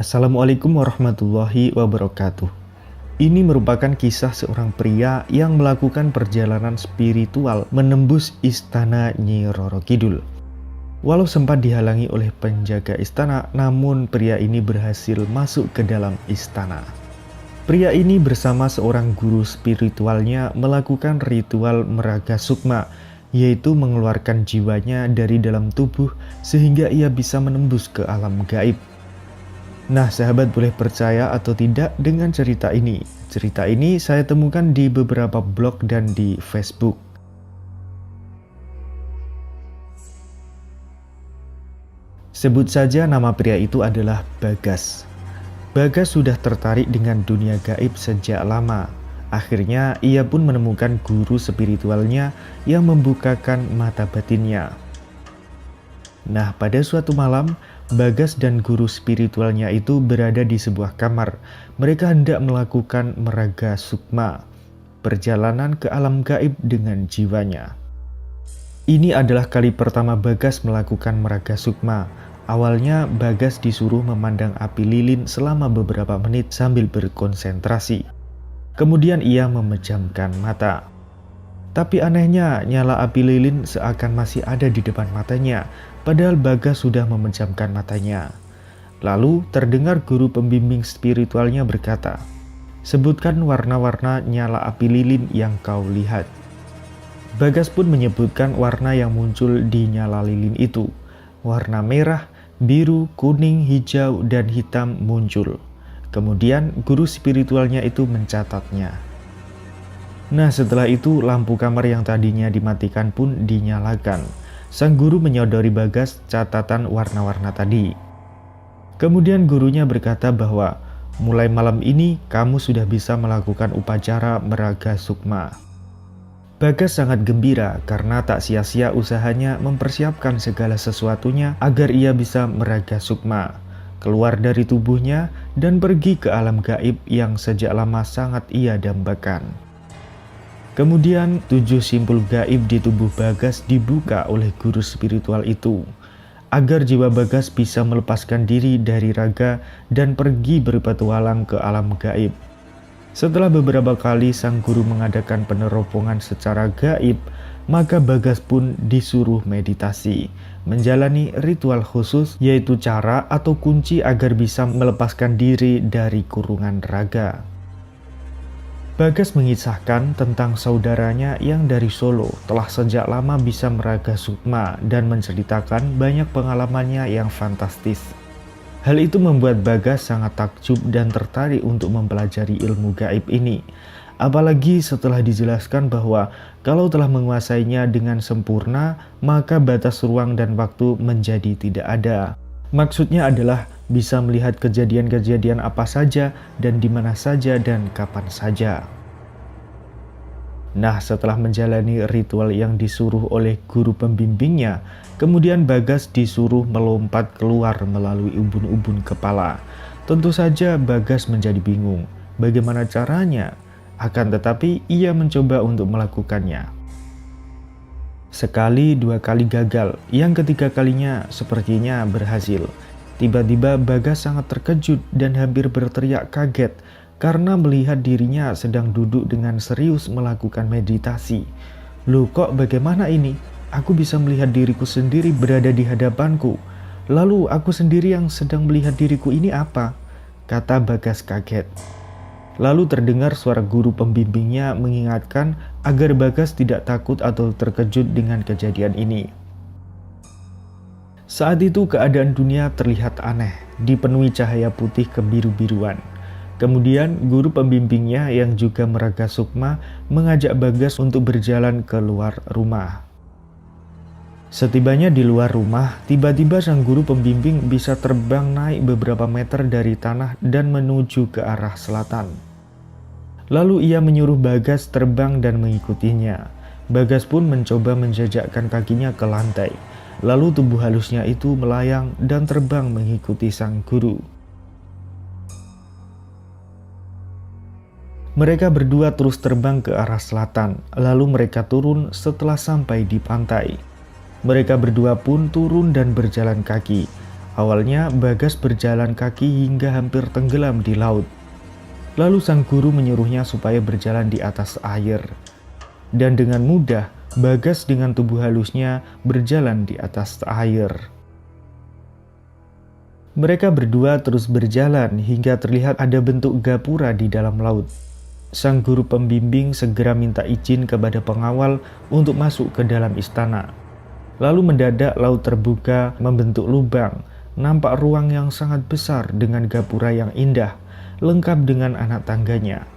Assalamualaikum warahmatullahi wabarakatuh. Ini merupakan kisah seorang pria yang melakukan perjalanan spiritual menembus istana Nyi Roro Kidul. Walau sempat dihalangi oleh penjaga istana, namun pria ini berhasil masuk ke dalam istana. Pria ini bersama seorang guru spiritualnya melakukan ritual meraga sukma, yaitu mengeluarkan jiwanya dari dalam tubuh sehingga ia bisa menembus ke alam gaib. Nah, sahabat boleh percaya atau tidak dengan cerita ini. Cerita ini saya temukan di beberapa blog dan di Facebook. Sebut saja nama pria itu adalah Bagas. Bagas sudah tertarik dengan dunia gaib sejak lama. Akhirnya ia pun menemukan guru spiritualnya yang membukakan mata batinnya. Nah, pada suatu malam, Bagas dan guru spiritualnya itu berada di sebuah kamar. Mereka hendak melakukan meraga sukma, perjalanan ke alam gaib dengan jiwanya. Ini adalah kali pertama Bagas melakukan meraga sukma. Awalnya Bagas disuruh memandang api lilin selama beberapa menit sambil berkonsentrasi. Kemudian ia memejamkan mata. Tapi anehnya, nyala api lilin seakan masih ada di depan matanya, padahal Bagas sudah memejamkan matanya. Lalu terdengar guru pembimbing spiritualnya berkata, "Sebutkan warna-warna nyala api lilin yang kau lihat." Bagas pun menyebutkan warna yang muncul di nyala lilin itu. Warna merah, biru, kuning, hijau, dan hitam muncul. Kemudian guru spiritualnya itu mencatatnya. Nah, setelah itu lampu kamar yang tadinya dimatikan pun dinyalakan. Sang guru menyodori Bagas catatan warna-warna tadi. Kemudian gurunya berkata bahwa mulai malam ini kamu sudah bisa melakukan upacara meraga sukma. Bagas sangat gembira karena tak sia-sia usahanya mempersiapkan segala sesuatunya agar ia bisa meraga sukma, keluar dari tubuhnya dan pergi ke alam gaib yang sejak lama sangat ia dambakan. Kemudian 7 simpul gaib di tubuh Bagas dibuka oleh guru spiritual itu, agar jiwa Bagas bisa melepaskan diri dari raga dan pergi berpetualang ke alam gaib. Setelah beberapa kali sang guru mengadakan peneropongan secara gaib, maka Bagas pun disuruh meditasi, menjalani ritual khusus yaitu cara atau kunci agar bisa melepaskan diri dari kurungan raga. Bagas mengisahkan tentang saudaranya yang dari Solo telah sejak lama bisa meraga sukma dan menceritakan banyak pengalamannya yang fantastis. Hal itu membuat Bagas sangat takjub dan tertarik untuk mempelajari ilmu gaib ini. Apalagi setelah dijelaskan bahwa kalau telah menguasainya dengan sempurna, maka batas ruang dan waktu menjadi tidak ada. Maksudnya adalah bisa melihat kejadian-kejadian apa saja dan di mana saja dan kapan saja. Nah, setelah menjalani ritual yang disuruh oleh guru pembimbingnya, kemudian Bagas disuruh melompat keluar melalui ubun-ubun kepala. Tentu saja Bagas menjadi bingung bagaimana caranya, akan tetapi ia mencoba untuk melakukannya. Sekali, 2 kali gagal, yang ketiga kalinya sepertinya berhasil. Tiba-tiba Bagas sangat terkejut dan hampir berteriak kaget karena melihat dirinya sedang duduk dengan serius melakukan meditasi. "Loh, kok bagaimana ini? Aku bisa melihat diriku sendiri berada di hadapanku. Lalu aku sendiri yang sedang melihat diriku ini apa?" kata Bagas kaget. Lalu terdengar suara guru pembimbingnya mengingatkan agar Bagas tidak takut atau terkejut dengan kejadian ini. Saat itu keadaan dunia terlihat aneh, dipenuhi cahaya putih kebiru-biruan. Kemudian guru pembimbingnya yang juga meraga sukma mengajak Bagas untuk berjalan ke luar rumah. Setibanya di luar rumah, tiba-tiba sang guru pembimbing bisa terbang naik beberapa meter dari tanah dan menuju ke arah selatan. Lalu ia menyuruh Bagas terbang dan mengikutinya. Bagas pun mencoba menjejakkan kakinya ke lantai. Lalu tubuh halusnya itu melayang dan terbang mengikuti sang guru. Mereka berdua terus terbang ke arah selatan, lalu mereka turun setelah sampai di pantai. Mereka berdua pun turun dan berjalan kaki. Awalnya Bagas berjalan kaki hingga hampir tenggelam di laut. Lalu sang guru menyuruhnya supaya berjalan di atas air. Dan dengan mudah, Bagas dengan tubuh halusnya berjalan di atas air. Mereka berdua terus berjalan hingga terlihat ada bentuk gapura di dalam laut. Sang guru pembimbing segera minta izin kepada pengawal untuk masuk ke dalam istana. Lalu mendadak laut terbuka membentuk lubang. Nampak ruang yang sangat besar dengan gapura yang indah, lengkap dengan anak tangganya.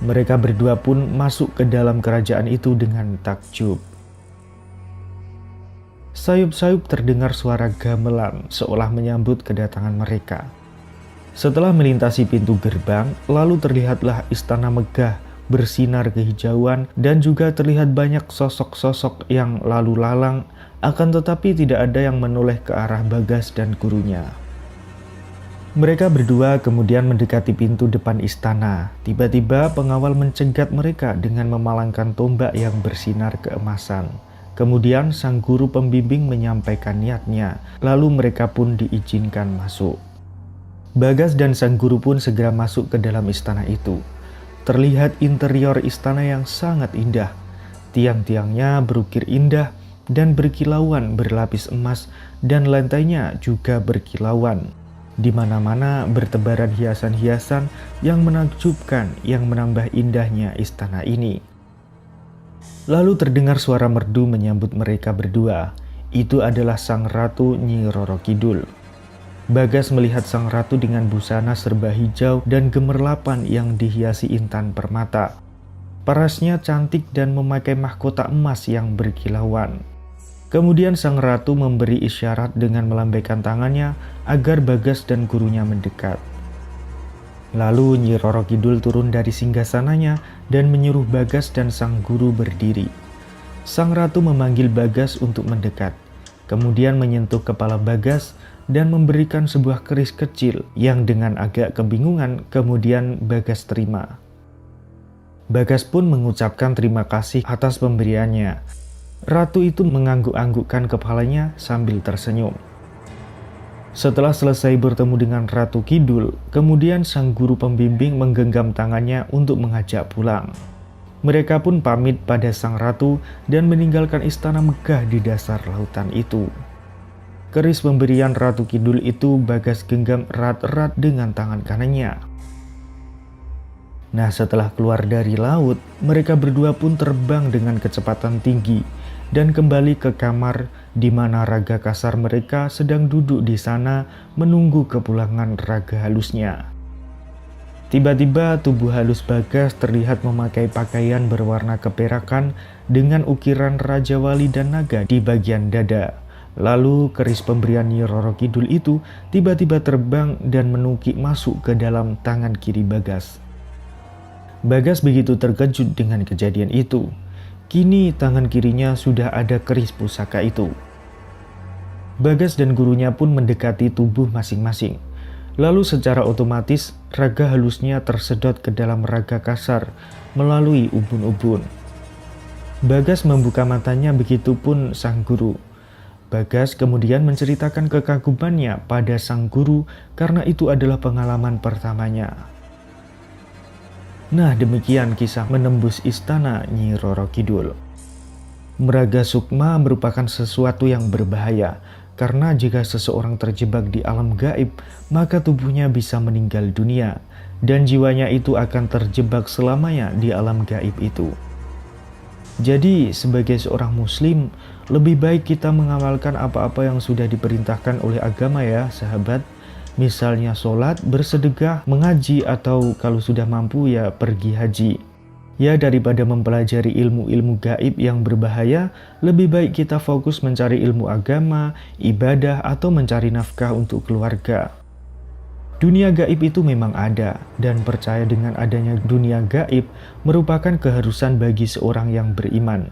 Mereka berdua pun masuk ke dalam kerajaan itu dengan takjub. Sayup-sayup terdengar suara gamelan seolah menyambut kedatangan mereka. Setelah melintasi pintu gerbang, lalu terlihatlah istana megah bersinar kehijauan dan juga terlihat banyak sosok-sosok yang lalu lalang, akan tetapi tidak ada yang menoleh ke arah Bagas dan gurunya. Mereka berdua kemudian mendekati pintu depan istana. Tiba-tiba pengawal mencegat mereka dengan memalangkan tombak yang bersinar keemasan. Kemudian sang guru pembimbing menyampaikan niatnya, lalu mereka pun diizinkan masuk. Bagas dan sang guru pun segera masuk ke dalam istana itu. Terlihat interior istana yang sangat indah. Tiang-tiangnya berukir indah dan berkilauan berlapis emas dan lantainya juga berkilauan. Di mana-mana bertebaran hiasan-hiasan yang menakjubkan yang menambah indahnya istana ini. Lalu terdengar suara merdu menyambut mereka berdua. Itu adalah sang ratu Nyi Roro Kidul. Bagas melihat sang ratu dengan busana serba hijau dan gemerlapan yang dihiasi intan permata. Parasnya cantik dan memakai mahkota emas yang berkilauan. Kemudian sang ratu memberi isyarat dengan melambaikan tangannya agar Bagas dan gurunya mendekat. Lalu Nyi Roro Kidul turun dari singgasananya dan menyuruh Bagas dan sang guru berdiri. Sang ratu memanggil Bagas untuk mendekat, kemudian menyentuh kepala Bagas dan memberikan sebuah keris kecil yang dengan agak kebingungan kemudian Bagas terima. Bagas pun mengucapkan terima kasih atas pemberiannya. Ratu itu mengangguk-anggukkan kepalanya sambil tersenyum. Setelah selesai bertemu dengan Ratu Kidul, kemudian sang guru pembimbing menggenggam tangannya untuk mengajak pulang. Mereka pun pamit pada sang ratu dan meninggalkan istana megah di dasar lautan itu. Keris pemberian Ratu Kidul itu Bagas genggam erat-erat dengan tangan kanannya. Nah, setelah keluar dari laut, mereka berdua pun terbang dengan kecepatan tinggi dan kembali ke kamar di mana raga kasar mereka sedang duduk di sana menunggu kepulangan raga halusnya. Tiba-tiba tubuh halus Bagas terlihat memakai pakaian berwarna keperakan dengan ukiran Raja Wali dan naga di bagian dada. Lalu keris pemberian Nyi Roro Kidul itu tiba-tiba terbang dan menukik masuk ke dalam tangan kiri Bagas. Bagas begitu terkejut dengan kejadian itu. Kini tangan kirinya sudah ada keris pusaka itu. Bagas dan gurunya pun mendekati tubuh masing-masing. Lalu secara otomatis raga halusnya tersedot ke dalam raga kasar melalui ubun-ubun. Bagas membuka matanya, begitupun sang guru. Bagas kemudian menceritakan kekagumannya pada sang guru karena itu adalah pengalaman pertamanya. Nah, demikian kisah menembus istana Nyi Roro Kidul. Meraga sukma merupakan sesuatu yang berbahaya, karena jika seseorang terjebak di alam gaib, maka tubuhnya bisa meninggal dunia, dan jiwanya itu akan terjebak selamanya di alam gaib itu. Jadi, sebagai seorang muslim, lebih baik kita mengamalkan apa-apa yang sudah diperintahkan oleh agama ya, sahabat. Misalnya sholat, bersedekah, mengaji, atau kalau sudah mampu ya pergi haji. Ya, daripada mempelajari ilmu-ilmu gaib yang berbahaya, lebih baik kita fokus mencari ilmu agama, ibadah, atau mencari nafkah untuk keluarga. Dunia gaib itu memang ada, dan percaya dengan adanya dunia gaib merupakan keharusan bagi seorang yang beriman.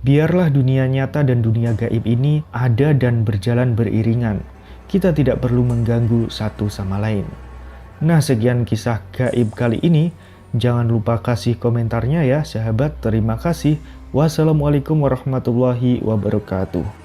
Biarlah dunia nyata dan dunia gaib ini ada dan berjalan beriringan. Kita tidak perlu mengganggu satu sama lain. Nah, sekian kisah gaib kali ini. Jangan lupa kasih komentarnya ya sahabat. Terima kasih. Wassalamualaikum warahmatullahi wabarakatuh.